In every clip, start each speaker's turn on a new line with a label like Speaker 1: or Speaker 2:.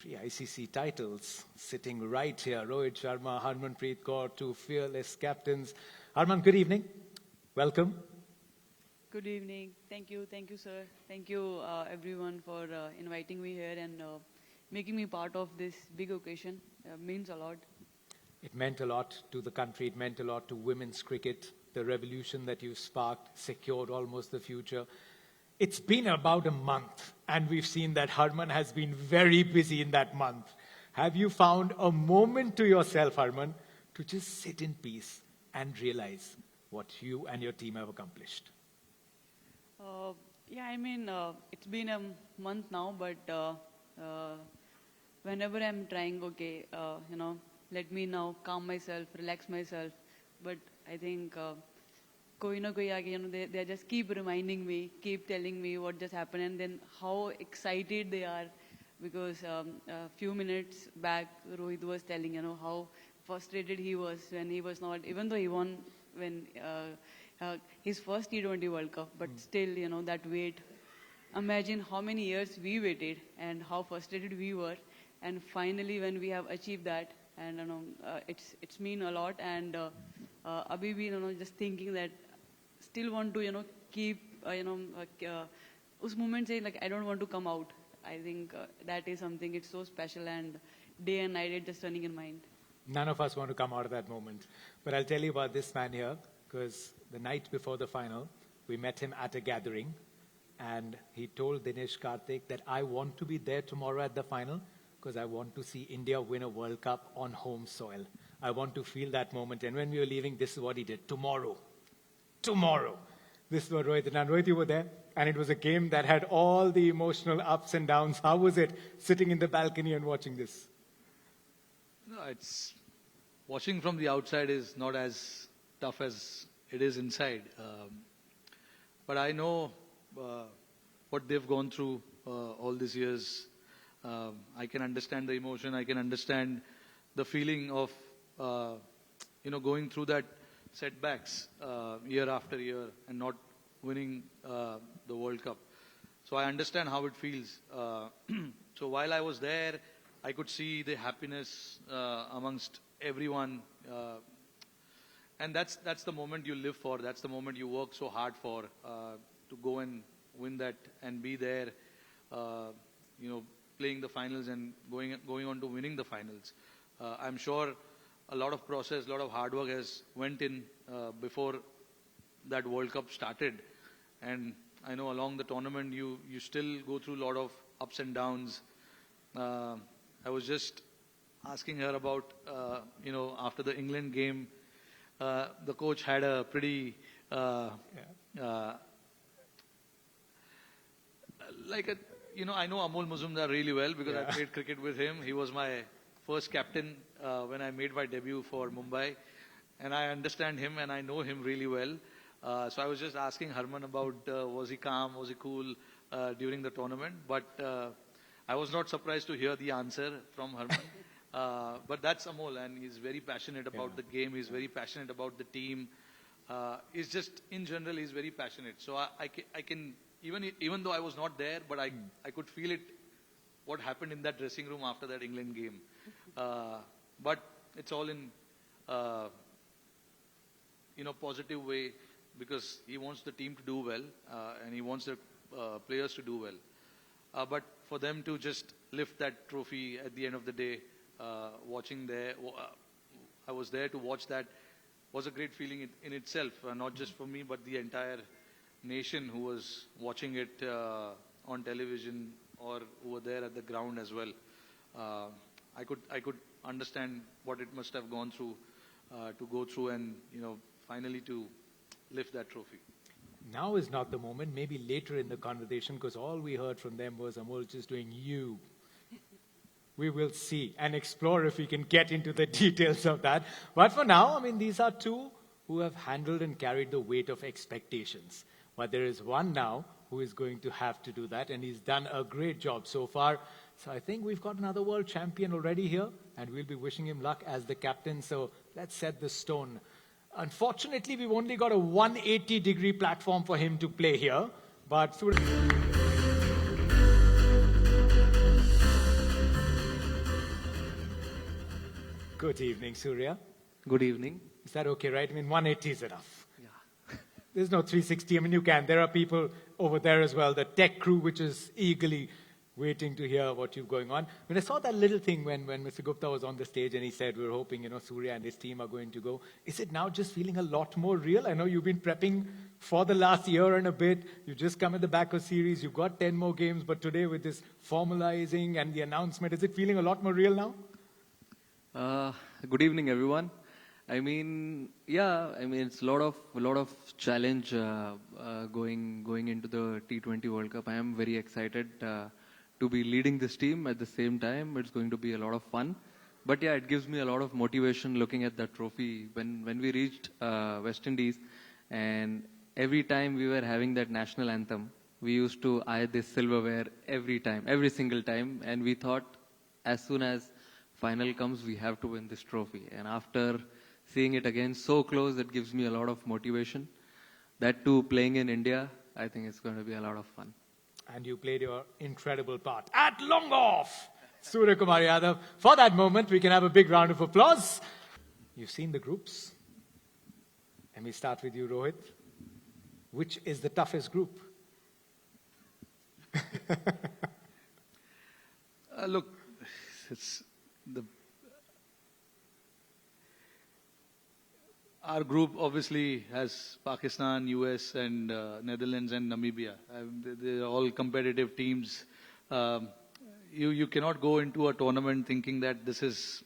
Speaker 1: Three ICC titles sitting right here. Rohit Sharma, Harmanpreet Kaur, two fearless captains. Harman, good evening. Welcome.
Speaker 2: Good evening. Thank you, sir. Thank you, everyone, for inviting me here and making me part of this big occasion. Means a lot.
Speaker 1: It meant a lot to the country. It meant a lot to women's cricket. The revolution that you sparked secured almost the future. It's been about a month, and we've seen that Harman has been very busy in that month. Have you found a moment to yourself, Harman, to just sit in peace and realize what you and your team have accomplished?
Speaker 2: It's been a month now, but whenever I'm trying, let me now calm myself, relax myself. But I think koi na koi aage, they just keep reminding me, keep telling me what just happened, and then how excited they are. Because a few minutes back, Rohit was telling, how frustrated he was when he was not, even though he won when his first T20 World Cup, but still, that wait. Imagine how many years we waited and how frustrated we were. And finally, when we have achieved that, and it's mean a lot. And abhi bhi, just thinking that still want to, keep, us moment say like I don't want to come out. I think that is something. It's so special, and day and night it's just running in mind.
Speaker 1: None of us want to come out of that moment. But I'll tell you about this man here, because the night before the final, we met him at a gathering, and he told Dinesh Karthik that I want to be there tomorrow at the final because I want to see India win a World Cup on home soil. I want to feel that moment. And when we were leaving, this is what he did. Tomorrow. This is what Rohit did. And Rohit, you were there, and it was a game that had all the emotional ups and downs. How was it sitting in the balcony and watching this?
Speaker 3: No, it's watching from the outside is not as tough as it is inside. But I know what they've gone through all these years. I can understand the emotion. I can understand the feeling of, going through that setbacks year after year and not winning the World Cup. So I understand how it feels. So while I was there, I could see the happiness amongst everyone. And that's the moment you live for. That's the moment you work so hard for, to go and win that and be there, playing the finals and going on to winning the finals. I'm sure a lot of process, a lot of hard work has went in before that World Cup started. And I know along the tournament, you still go through a lot of ups and downs. I was just asking her about, after the England game, the coach had a pretty, I know Amol Muzumdar really well because I played cricket with him. He was my first captain when I made my debut for Mumbai. And I understand him and I know him really well. So I was just asking Harman about was he calm, was he cool during the tournament. But I was not surprised to hear the answer from Harman. But that's Amol, and he's very passionate about the game. He's very passionate about the team. He's just, in general, he's very passionate. So I can even though I was not there, but I could feel it, what happened in that dressing room after that England game. But it's all in, positive way, because he wants the team to do well, and he wants the players to do well. But for them to just lift that trophy at the end of the day, watching there, I was there to watch that, was a great feeling in itself, not just for me, but the entire nation who was watching it on television or who were there at the ground as well. I could understand what it must have gone through to go through and finally to lift that trophy.
Speaker 1: Now is not the moment, maybe later in the conversation, because all we heard from them was Amol just doing you. We will see and explore if we can get into the details of that. But for now, these are two who have handled and carried the weight of expectations. But there is one now who is going to have to do that, and he's done a great job so far. So I think we've got another world champion already here, and we'll be wishing him luck as the captain. So let's set the stone. Unfortunately, we've only got a 180-degree platform for him to play here, but through Good evening, Surya.
Speaker 4: Good evening.
Speaker 1: Is that okay, right? I mean, 180 is enough.
Speaker 4: Yeah.
Speaker 1: There's no 360. I mean, you can. There are people over there as well, the tech crew, which is eagerly waiting to hear what you've going on. When I saw that little thing when Mr. Gupta was on the stage and he said, we're hoping, Surya and his team are going to go. Is it now just feeling a lot more real? I know you've been prepping for the last year and a bit. You just come at the back of series. You've got 10 more games. But today with this formalizing and the announcement, is it feeling a lot more real now?
Speaker 4: Good evening, everyone. I mean, it's a lot of challenge going into the T20 World Cup. I am very excited to be leading this team. At the same time, it's going to be a lot of fun. But yeah, it gives me a lot of motivation looking at that trophy. When we reached West Indies, and every time we were having that national anthem, we used to eye this silverware every single time, and we thought as soon as final comes, we have to win this trophy. And after seeing it again so close, it gives me a lot of motivation. That too, playing in India, I think it's going to be a lot of fun.
Speaker 1: And you played your incredible part at long off, Surya Kumar Yadav. For that moment, we can have a big round of applause. You've seen the groups. Let me start with you, Rohit. Which is the toughest group?
Speaker 3: Look, it's our group obviously has Pakistan, US, and Netherlands and Namibia. They're all competitive teams. You cannot go into a tournament thinking that this is,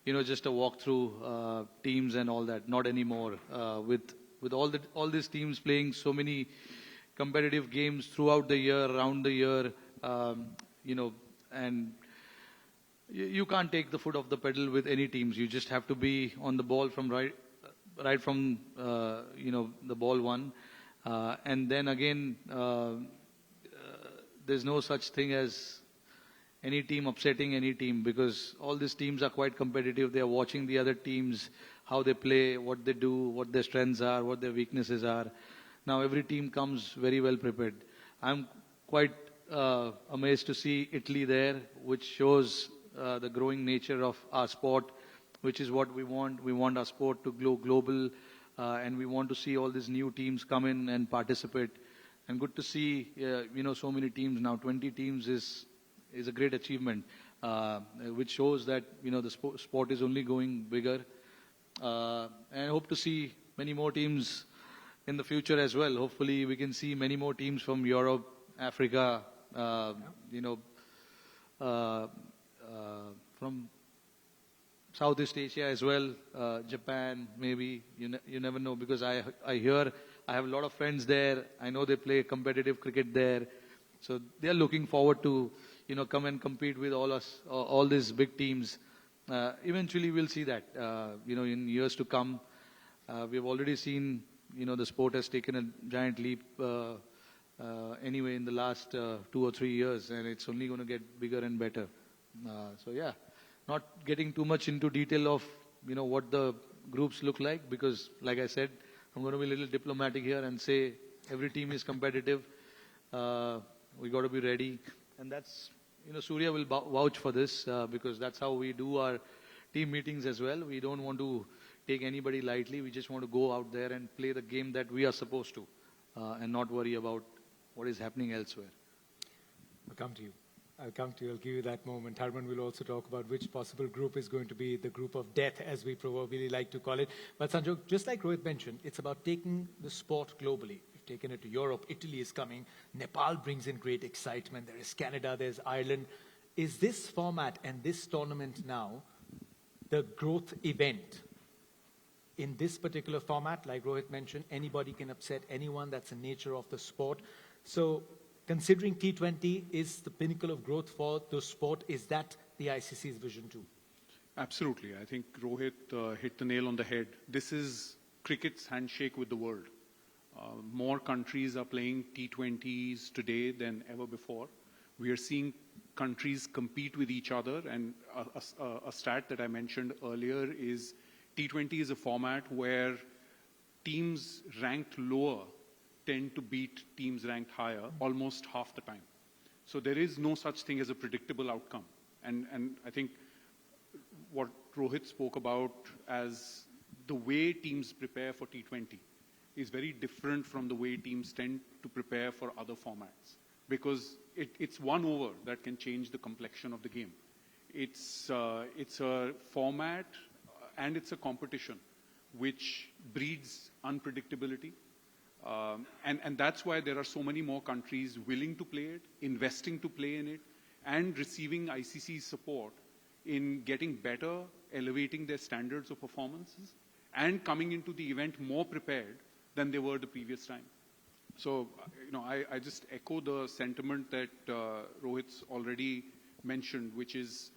Speaker 3: just a walkthrough teams and all that. Not anymore. With all these teams playing so many competitive games throughout the year, around the year, and you can't take the foot off the pedal with any teams. You just have to be on the ball from right from the ball one, and then again there's no such thing as any team upsetting any team, because all these teams are quite competitive. They are watching the other teams, how they play, what they do, what their strengths are, what their weaknesses are. Now every team comes very well prepared. I'm quite amazed to see Italy there, which shows the growing nature of our sport, which is what we want. We want our sport to go global, and we want to see all these new teams come in and participate. And good to see, so many teams now. 20 teams is a great achievement, which shows that, the sport is only going bigger. And I hope to see many more teams in the future as well. Hopefully we can see many more teams from Europe, Africa, from Southeast Asia as well, Japan, maybe. You never know, because I have a lot of friends there. I know they play competitive cricket there. So they are looking forward to, come and compete with all these big teams. Eventually we'll see that, in years to come. We've already seen, the sport has taken a giant leap anyway in the last 2 or 3 years, and it's only going to get bigger and better. So yeah. Not getting too much into detail of, what the groups look like, because, like I said, I'm going to be a little diplomatic here and say every team is competitive. We got to be ready. And that's, Surya will vouch for this, because that's how we do our team meetings as well. We don't want to take anybody lightly. We just want to go out there and play the game that we are supposed to, and not worry about what is happening elsewhere.
Speaker 1: I'll come to you. I'll give you that moment. Harman will also talk about which possible group is going to be the group of death, as we proverbially like to call it. But Sanjog, just like Rohit mentioned, it's about taking the sport globally. We've taken it to Europe. Italy is coming. Nepal brings in great excitement. There is Canada. There's Ireland. Is this format and this tournament now the growth event? In this particular format, like Rohit mentioned, anybody can upset anyone. That's the nature of the sport. So, considering T20 is the pinnacle of growth for the sport, is that the ICC's vision too?
Speaker 5: Absolutely. I think Rohit hit the nail on the head. This is cricket's handshake with the world. More countries are playing T20s today than ever before. We are seeing countries compete with each other, and a stat that I mentioned earlier is T20 is a format where teams ranked lower tend to beat teams ranked higher almost half the time. So there is no such thing as a predictable outcome. And I think what Rohit spoke about as the way teams prepare for T20 is very different from the way teams tend to prepare for other formats, because it's one over that can change the complexion of the game. It's a format and it's a competition which breeds unpredictability. And that's why there are so many more countries willing to play it, investing to play in it, and receiving ICC's support in getting better, elevating their standards of performances, and coming into the event more prepared than they were the previous time. So, I just echo the sentiment that Rohit's already mentioned, which is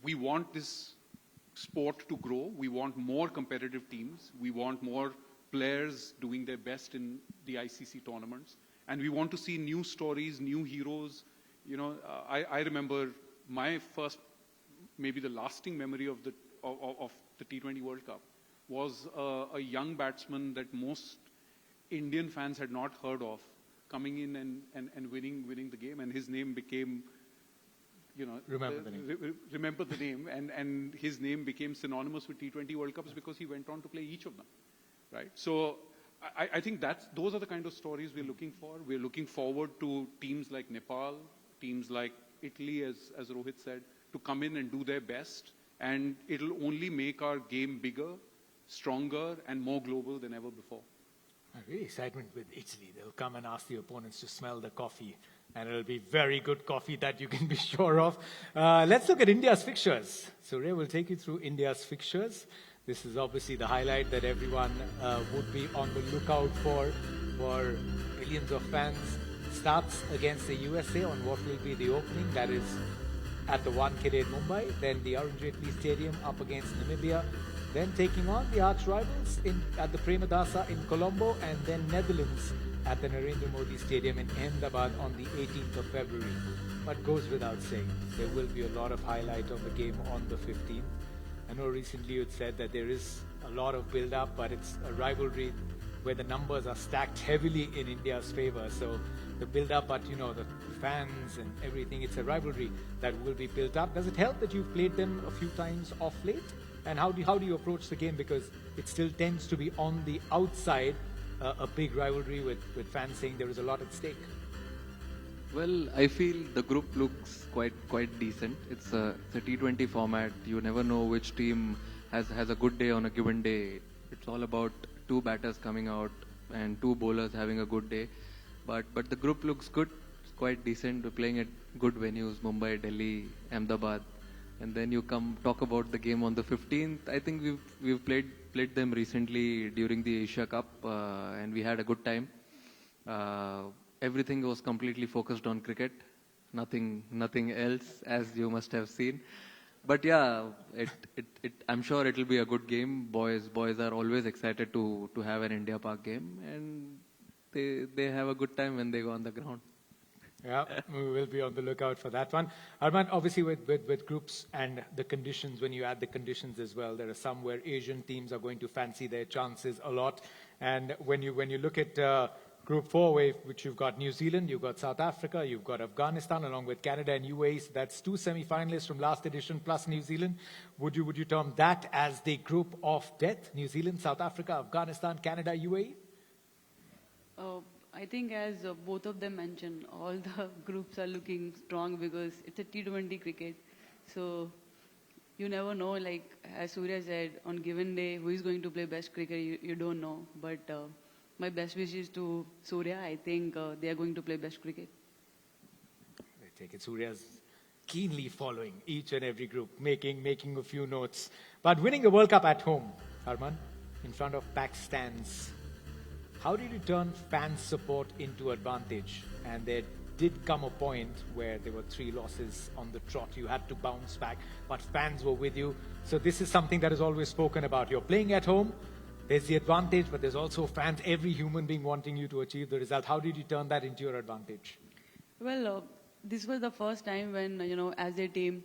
Speaker 5: we want this sport to grow. We want more competitive teams. We want more players doing their best in the ICC tournaments. And we want to see new stories, new heroes. I remember my first, maybe the lasting memory of the T20 World Cup was a young batsman that most Indian fans had not heard of coming in and winning the game, and his name became, remember the name, and his name became synonymous with T20 World Cups because he went on to play each of them, right? So I think those are the kind of stories we're looking for. We're looking forward to teams like Nepal, teams like Italy, as Rohit said, to come in and do their best, and it'll only make our game bigger, stronger, and more global than ever before.
Speaker 1: Really excitement with Italy. They'll come and ask the opponents to smell the coffee, and it'll be very good coffee that you can be sure of. Let's look at India's fixtures. Surya will take you through India's fixtures. This is obviously the highlight that everyone would be on the lookout for millions of fans. Starts against the USA on what will be the opening. That is at the Wankhede in Mumbai. Then the Arun Jaitley Stadium up against Namibia. Then taking on the arch rivals at the Premadasa in Colombo, and then Netherlands at the Narendra Modi Stadium in Ahmedabad on the 18th of February. But goes without saying, there will be a lot of highlight of the game on the 15th. I know recently you had said that there is a lot of build-up, but it's a rivalry where the numbers are stacked heavily in India's favor. So the build-up, but the fans and everything, it's a rivalry that will be built up. Does it help that you've played them a few times off late? And how do you approach the game? Because it still tends to be on the outside, a big rivalry with fans saying there is a lot at stake.
Speaker 4: Well, I feel the group looks quite decent. It's a T20 format. You never know which team has a good day on a given day. It's all about two batters coming out and two bowlers having a good day. But the group looks good. It's quite decent. We're playing at good venues: Mumbai, Delhi, Ahmedabad. And then you come talk about the game on the 15th. I think we've played them recently during the Asia Cup, and we had a good time. Everything was completely focused on cricket, nothing else, as you must have seen. But yeah, I'm sure it'll be a good game. Boys are always excited to have an India Park game, and they have a good time when they go on the ground.
Speaker 1: Yeah, we will be on the lookout for that one. Arman, obviously with groups and the conditions, when you add the conditions as well, there are some where Asian teams are going to fancy their chances a lot. And when you look at Group 4, which you've got New Zealand, you've got South Africa, you've got Afghanistan, along with Canada and UAE. So that's two semi-finalists from last edition plus New Zealand. Would you term that as the group of death? New Zealand, South Africa, Afghanistan, Canada, UAE?
Speaker 2: I think as both of them mentioned, all the groups are looking strong because it's a T20 cricket. So you never know, like as Surya said, on given day, who is going to play best cricket, you don't know. But my best wishes to Surya. I think they are going to play best cricket.
Speaker 1: I take it Surya's keenly following each and every group, making a few notes. But winning the World Cup at home, Arman, in front of packed stands, how did you turn fan support into advantage? And there did come a point where there were 3 losses on the trot. You had to bounce back, but fans were with you. So this is something that is always spoken about. You're playing at home, there's the advantage, but there's also fans, every human being wanting you to achieve the result. How did you turn that into your advantage?
Speaker 2: Well, this was the first time when, as a team,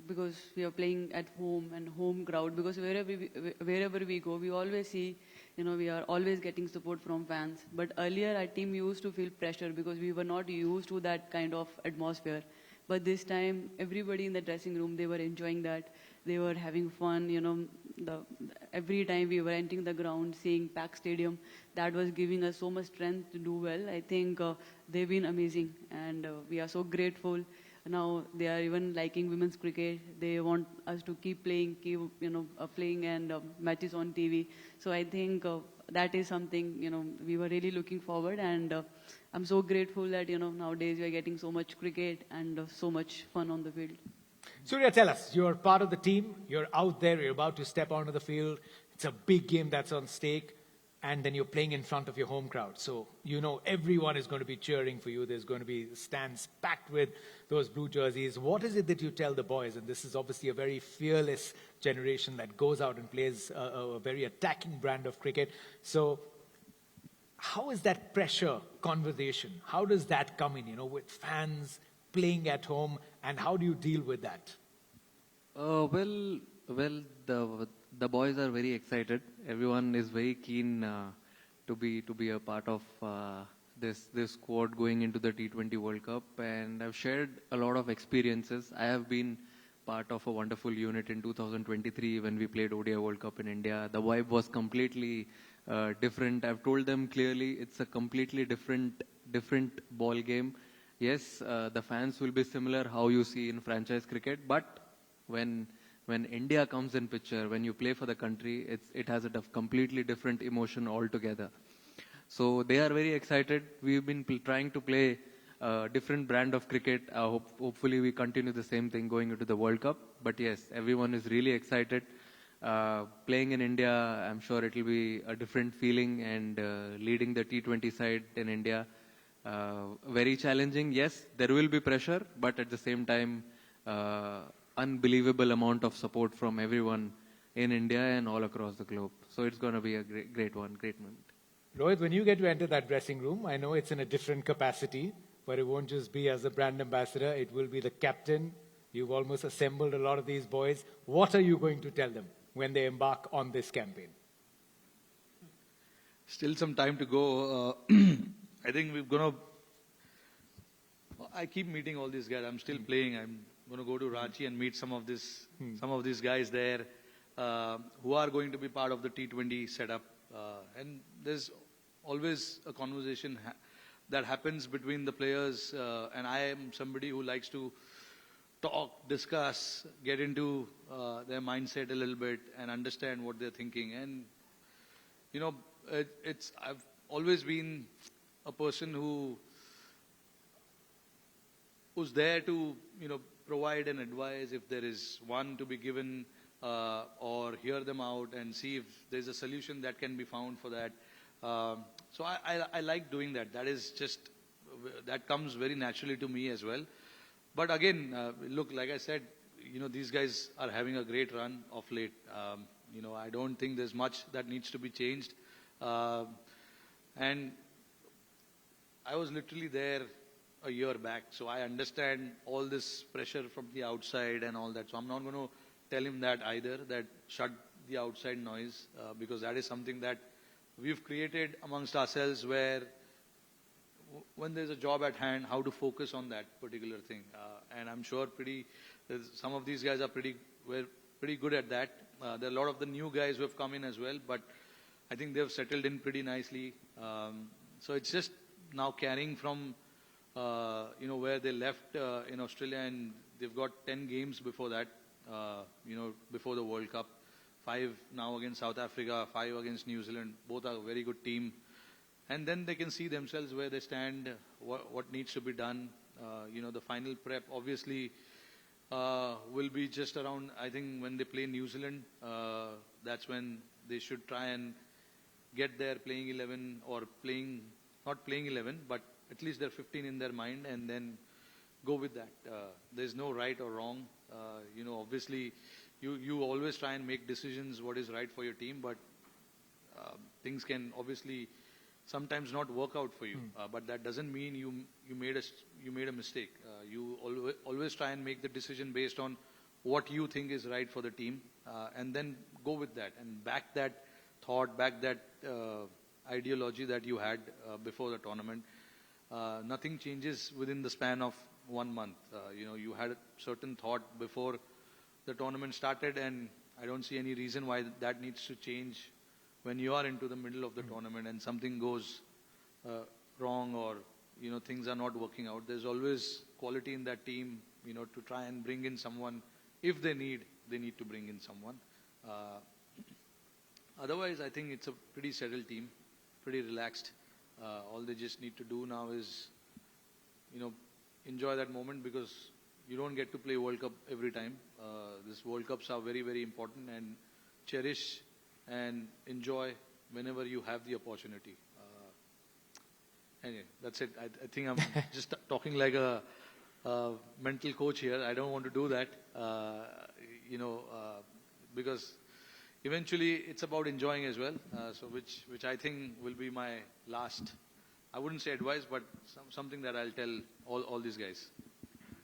Speaker 2: because we are playing at home and home crowd, because wherever we go, we always see, we are always getting support from fans. But earlier our team used to feel pressure because we were not used to that kind of atmosphere. But this time, everybody in the dressing room, they were enjoying that. They were having fun, every time we were entering the ground, seeing packed stadium, that was giving us so much strength to do well. I think they've been amazing, and we are so grateful. Now they are even liking women's cricket. They want us to keep playing, playing and matches on TV. So I think that is something, we were really looking forward, and I'm so grateful that, nowadays we are getting so much cricket and so much fun on the field.
Speaker 1: Surya, tell us, you're part of the team, you're out there, you're about to step onto the field, it's a big game that's on stake, and then you're playing in front of your home crowd. So everyone is going to be cheering for you. There's going to be stands packed with those blue jerseys. What is it that you tell the boys? And this is obviously a very fearless generation that goes out and plays a very attacking brand of cricket. So how is that pressure conversation? How does that come in, with fans playing at home, and how do you deal with that?
Speaker 4: Well, the boys are very excited. Everyone is very keen to be a part of this squad going into the T20 World Cup, and I've shared a lot of experiences. I have been part of a wonderful unit in 2023 when we played ODI World Cup in India. The vibe was completely different. I've told them clearly it's a completely different ball game. Yes, the fans will be similar how you see in franchise cricket, but when India comes in picture, when you play for the country, it has a completely different emotion altogether. So they are very excited. We've been trying to play a different brand of cricket. Hopefully we continue the same thing going into the World Cup. But yes, everyone is really excited. Playing in India, I'm sure it will be a different feeling, and leading the T20 side in India, very challenging. Yes, there will be pressure, but at the same time, unbelievable amount of support from everyone in India and all across the globe. So it's going to be a great moment.
Speaker 1: Rohit, when you get to enter that dressing room, I know it's in a different capacity, but it won't just be as a brand ambassador, it will be the captain. You've almost assembled a lot of these boys. What are you going to tell them when they embark on this campaign?
Speaker 3: Still some time to go. I think we're going to... I keep meeting all these guys. I'm still playing. I'm going to go to Ranchi and meet some of these guys there who are going to be part of the T20 setup. And there's always a conversation that happens between the players. And I am somebody who likes to talk, discuss, get into their mindset a little bit and understand what they're thinking. And, I've always been a person who's there to, provide an advice if there is one to be given, or hear them out and see if there's a solution that can be found for that. So I like doing that. That comes very naturally to me as well. But again, look, like I said, these guys are having a great run of late. I don't think there's much that needs to be changed. And I was literally there a year back, so I understand all this pressure from the outside and all that. So I'm not going to tell him that either, that shut the outside noise, because that is something that we've created amongst ourselves, where when there's a job at hand, how to focus on that particular thing. And I'm sure some of these guys are pretty good at that. There are a lot of the new guys who have come in as well, but I think they've settled in pretty nicely. So it's just now carrying from where they left in Australia, and they've got 10 games before that, before the World Cup. 5 now against South Africa, 5 against New Zealand. Both are a very good team. And then they can see themselves where they stand, what needs to be done. The final prep obviously will be just around, I think, when they play New Zealand. That's when they should try and get their playing 11, or not playing 11, but at least they're 15 in their mind, and then go with that. There's no right or wrong. Obviously, you always try and make decisions what is right for your team, but things can obviously sometimes not work out for you. But that doesn't mean you made a mistake. You always try and make the decision based on what you think is right for the team, and then go with that and back that thought, back that ideology that you had before the tournament. Nothing changes within the span of 1 month. You had a certain thought before the tournament started, and I don't see any reason why that needs to change when you are into the middle of the tournament and something goes wrong, or things are not working out. There's always quality in that team, to try and bring in someone. If they need to bring in someone. Otherwise, I think it's a pretty settled team, pretty relaxed. All they just need to do now is, enjoy that moment, because you don't get to play World Cup every time. These World Cups are very, very important, and cherish and enjoy whenever you have the opportunity. Anyway, that's it. I think I'm just talking like a mental coach here. I don't want to do that, because eventually it's about enjoying as well. So which I think will be my last, I wouldn't say advice, but something that I'll tell all these guys.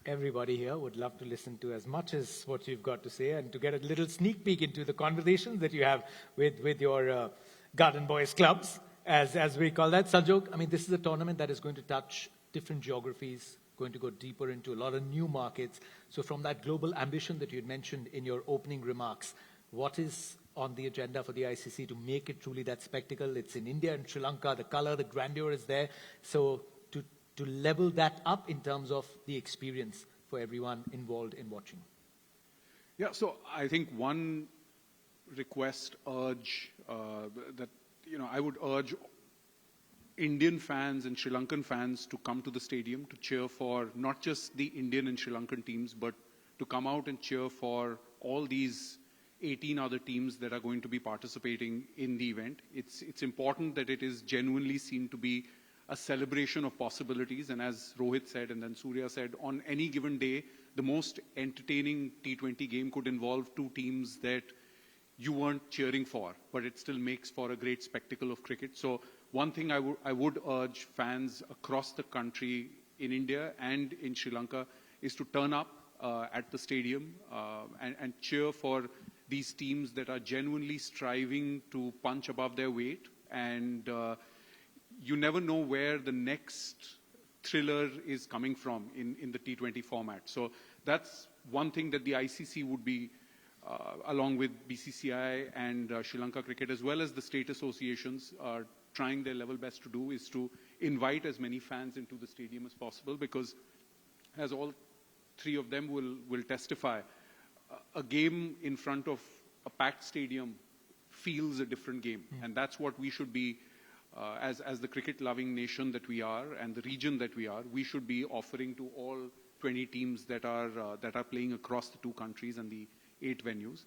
Speaker 1: Everybody here would love to listen to as much as what you've got to say, and to get a little sneak peek into the conversations that you have with your Garden Boys clubs, as we call that. Sanjog, I mean, this is a tournament that is going to touch different geographies, going to go deeper into a lot of new markets. So from that global ambition that you had mentioned in your opening remarks, what is on the agenda for the ICC to make it truly that spectacle? It's in India and Sri Lanka. The color, the grandeur is there. So to level that up in terms of the experience for everyone involved in watching.
Speaker 5: Yeah, so I think one request, urge, that, I would urge Indian fans and Sri Lankan fans to come to the stadium to cheer for not just the Indian and Sri Lankan teams, but to come out and cheer for all these 18 other teams that are going to be participating in the event. It's important that it is genuinely seen to be a celebration of possibilities. And as Rohit said, and then Surya said, on any given day, the most entertaining T20 game could involve two teams that you weren't cheering for, but it still makes for a great spectacle of cricket. So one thing I would urge fans across the country, in India and in Sri Lanka, is to turn up at the stadium and cheer for these teams that are genuinely striving to punch above their weight. And you never know where the next thriller is coming from in the T20 format. So that's one thing that the ICC would be, along with BCCI and Sri Lanka Cricket, as well as the state associations, are trying their level best to do, is to invite as many fans into the stadium as possible, because as all three of them will testify, a game in front of a packed stadium feels a different game. And that's what we should be, as the cricket-loving nation that we are and the region that we are, we should be offering to all 20 teams that are playing across the two countries and the 8 venues.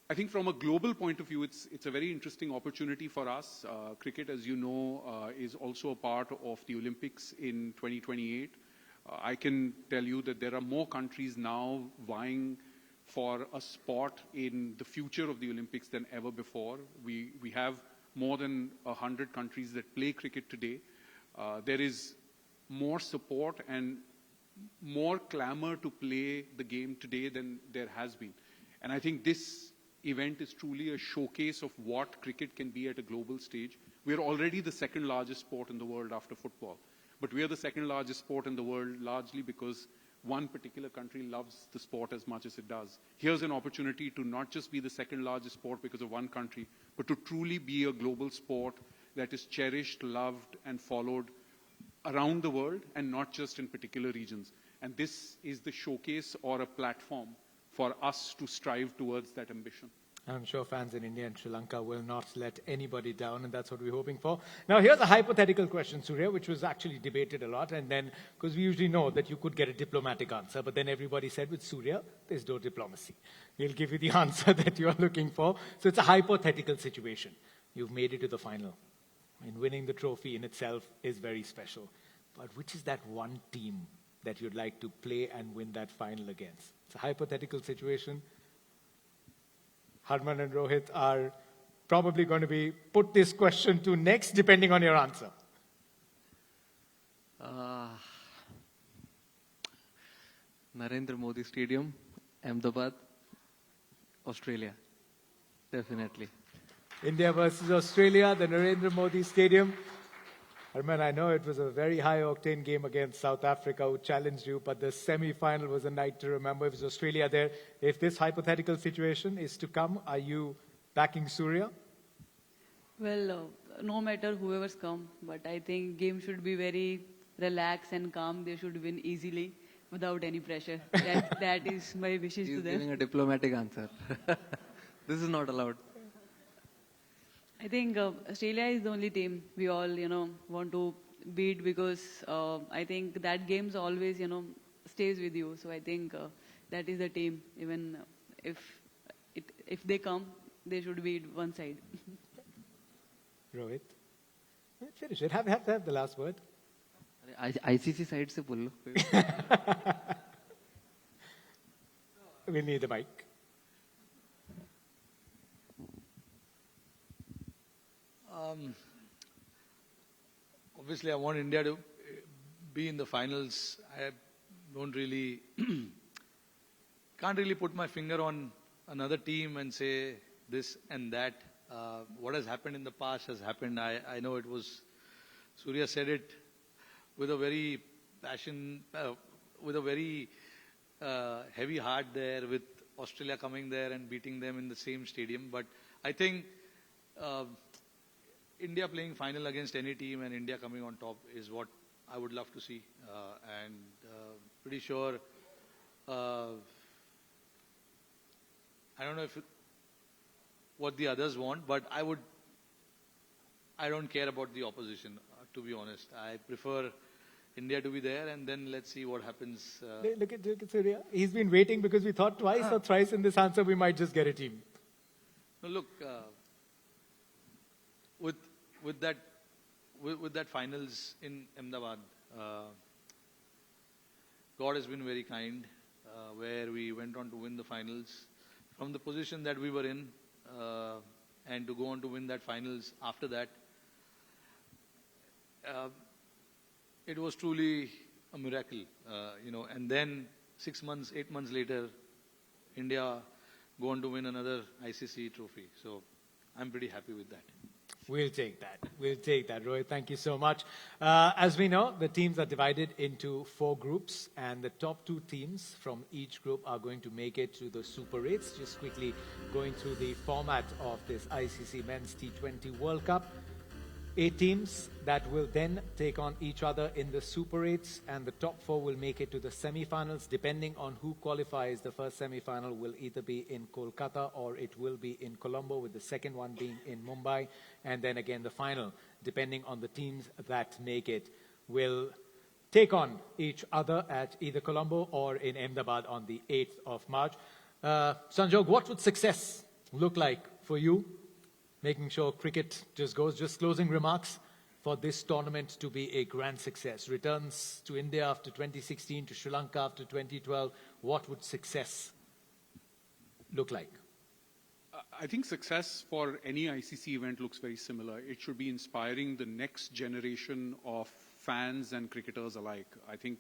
Speaker 5: I think from a global point of view, it's a very interesting opportunity for us. Cricket, as you know, is also a part of the Olympics in 2028. I can tell you that there are more countries now vying for a spot in the future of the Olympics than ever before. We have more than 100 countries that play cricket today. There is more support and more clamor to play the game today than there has been. And I think this event is truly a showcase of what cricket can be at a global stage. We're already the second largest sport in the world after football. But we are the second largest sport in the world largely because one particular country loves the sport as much as it does. Here's an opportunity to not just be the second largest sport because of one country, but to truly be a global sport that is cherished, loved, and followed around the world, and not just in particular regions. And this is the showcase or a platform for us to strive towards that ambition.
Speaker 1: I'm sure fans in India and Sri Lanka will not let anybody down, and that's what we're hoping for. Now, here's a hypothetical question, Surya, which was actually debated a lot, and then, because we usually know that you could get a diplomatic answer, but then everybody said with Surya, there's no diplomacy. He'll give you the answer that you're looking for. So it's a hypothetical situation. You've made it to the final. I mean, winning the trophy in itself is very special. But which is that one team that you'd like to play and win that final against? It's a hypothetical situation. Harman and Rohit are probably going to be put this question to next, depending on your answer.
Speaker 4: Narendra Modi Stadium, Ahmedabad, Australia. Definitely.
Speaker 1: India versus Australia, the Narendra Modi Stadium. Arman, I know it was a very high-octane game against South Africa, who challenged you, but the semi-final was a night to remember. It was Australia there. If this hypothetical situation is to come, are you backing Surya?
Speaker 2: Well, no matter whoever's come, but I think game should be very relaxed and calm. They should win easily without any pressure. That is my wishes
Speaker 4: He's
Speaker 2: to them.
Speaker 4: giving a diplomatic answer. This is not allowed.
Speaker 2: I think Australia is the only team we all, want to beat because I think that games always, stays with you. So I think that is the team. Even if they come, they should beat one side.
Speaker 1: Rohit? Finish it. Have the last word.
Speaker 4: ICC side से बोल लो.
Speaker 1: We need the mic.
Speaker 3: Obviously, I want India to be in the finals. I don't really, can't really put my finger on another team and say this and that. What has happened in the past has happened. I know it was, Surya said it with a very with a very heavy heart there, with Australia coming there and beating them in the same stadium. But I think India playing final against any team and India coming on top is what I would love to see. And pretty sure, I don't know what the others want, but I don't care about the opposition, to be honest. I prefer India to be there, and then let's see what happens.
Speaker 1: Look at Surya. He's been waiting because we thought twice or thrice in this answer we might just get a team.
Speaker 3: No, look, with that finals in Ahmedabad, God has been very kind, where we went on to win the finals from the position that we were in, and to go on to win that finals after that. It was truly a miracle, and then 6 months, 8 months later, India go on to win another ICC trophy. So I'm pretty happy with that.
Speaker 1: We'll take that. We'll take that, Rohit. Thank you so much. As we know, the teams are divided into 4 groups, and the top 2 teams from each group are going to make it to the Super 8s. Just quickly going through the format of this ICC Men's T20 World Cup. 8 teams that will then take on each other in the Super 8s, and the top 4 will make it to the semi-finals. Depending on who qualifies, the first semi-final will either be in Kolkata or it will be in Colombo, with the second one being in Mumbai. And then again, the final, depending on the teams that make it, will take on each other at either Colombo or in Ahmedabad on the 8th of March. Sanjog, what would success look like for you? Making sure cricket just goes. Just closing remarks for this tournament to be a grand success. Returns to India after 2016, to Sri Lanka after 2012. What would success look like?
Speaker 5: I think success for any ICC event looks very similar. It should be inspiring the next generation of fans and cricketers alike. I think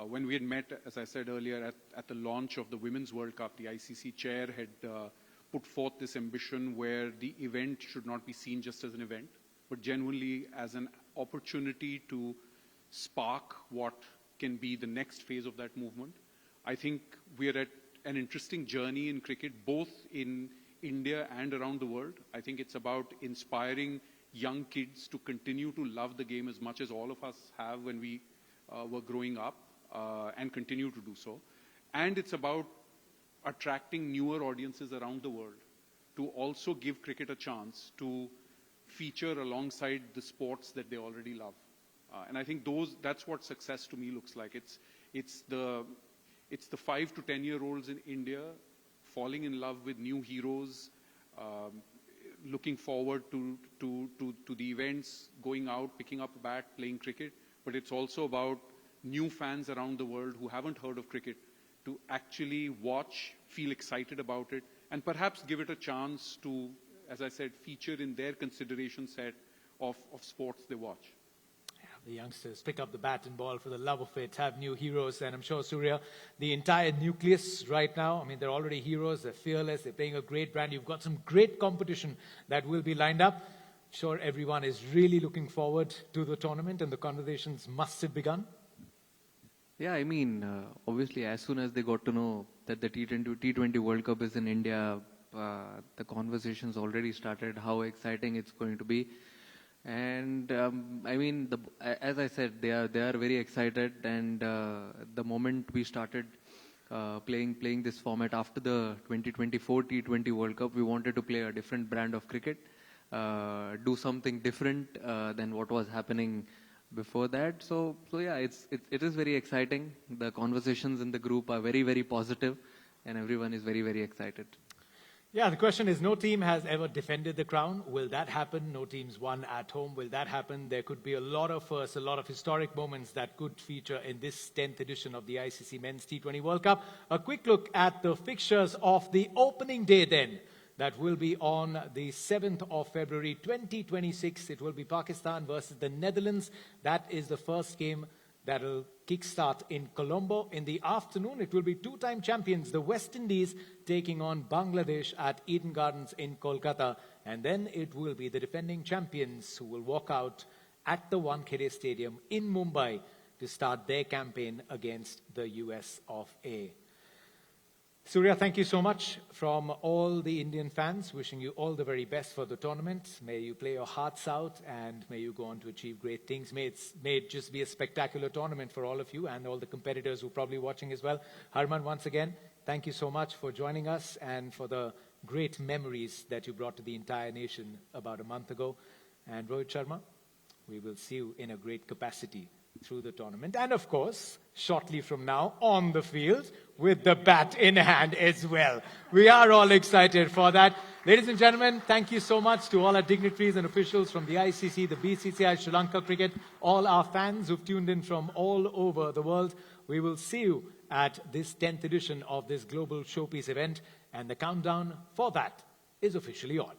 Speaker 5: when we had met, as I said earlier, at the launch of the Women's World Cup, the ICC chair had put forth this ambition where the event should not be seen just as an event, but genuinely as an opportunity to spark what can be the next phase of that movement. I think we're at an interesting journey in cricket, both in India and around the world. I think it's about inspiring young kids to continue to love the game as much as all of us have when we were growing up, and continue to do so. And it's about attracting newer audiences around the world to also give cricket a chance to feature alongside the sports that they already love. And I think that's what success to me looks like. It's the 5 to 10-year-olds in India falling in love with new heroes, looking forward to the events, going out, picking up a bat, playing cricket. But it's also about new fans around the world who haven't heard of cricket to actually watch, feel excited about it, and perhaps give it a chance to, as I said, feature in their consideration set of sports they watch.
Speaker 1: Yeah, the youngsters pick up the bat and ball for the love of it, have new heroes, and I'm sure, Surya, the entire nucleus right now, I mean, they're already heroes, they're fearless, they're playing a great brand. You've got some great competition that will be lined up. Sure, everyone is really looking forward to the tournament and the conversations must have begun.
Speaker 4: Yeah, I mean, obviously, as soon as they got to know that the T20 World Cup is in India, the conversations already started, how exciting it's going to be. And I mean, as I said, they are very excited. And the moment we started playing this format after the 2024 T20 World Cup, we wanted to play a different brand of cricket, do something different than what was happening before that. So yeah, it is very exciting. The conversations in the group are very, very positive, and everyone is very, very excited.
Speaker 1: Yeah, the question is, no team has ever defended the crown. Will that happen? No teams won at home. Will that happen? There could be a lot of firsts, a lot of historic moments that could feature in this 10th edition of the ICC Men's T20 World Cup. A quick look at the fixtures of the opening day then. That will be on the 7th of February 2026. It will be Pakistan versus the Netherlands. That is the first game that will kickstart in Colombo. In the afternoon, it will be two-time champions, the West Indies, taking on Bangladesh at Eden Gardens in Kolkata. And then it will be the defending champions who will walk out at the Wankhede Stadium in Mumbai to start their campaign against the US of A. Surya, thank you so much from all the Indian fans. Wishing you all the very best for the tournament. May you play your hearts out and may you go on to achieve great things. May it just be a spectacular tournament for all of you and all the competitors who are probably watching as well. Harman, once again, thank you so much for joining us and for the great memories that you brought to the entire nation about a month ago. And Rohit Sharma, we will see you in a great capacity through the tournament. And of course, shortly from now, on the field, with the bat in hand as well. We are all excited for that. Ladies and gentlemen, thank you so much to all our dignitaries and officials from the ICC, the BCCI, Sri Lanka Cricket, all our fans who've tuned in from all over the world. We will see you at this 10th edition of this global showpiece event, and the countdown for that is officially on.